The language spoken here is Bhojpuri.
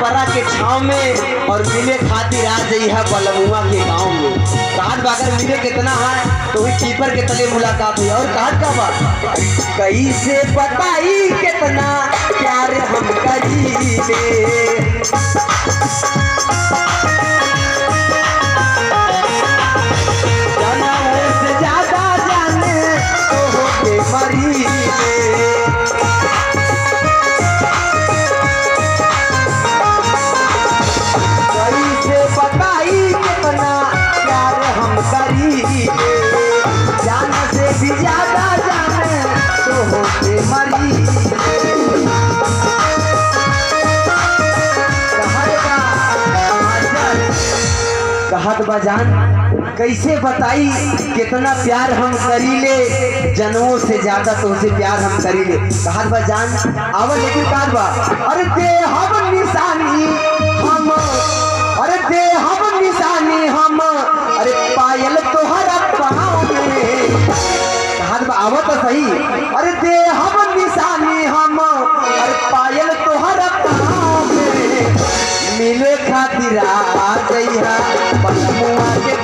पिपरा के छाव में और मिले खातिर आ जाई है बलमुआ के गांव में। कहात बागर मिले कितना है तो वही पीपर के तले मुलाकात हुई। और कहात का बात कैसे बताई कितना प्यार हम करीले, जनों से ज्यादा जाने तो होके मरीले। कैसे बताई कितना प्यार हम करीले, जान से भी ज्यादा जाने तो होके मरीले। कहत बजान कैसे बताई कितना प्यार हम करीले, जनों से ज्यादा तो उसे प्यार हम करीले। कहत बजान आवा लेकिन बात बा अरे दे हम निशानी हम, अरे दे हम निशानी हम, अरे पायल तोहरा पाँव में। कहत बा आवा तो सही अरे दे हम निशानी हम, अरे पायल तोहरा पाँव में। मिले खातिर आ गई है बलमुआ के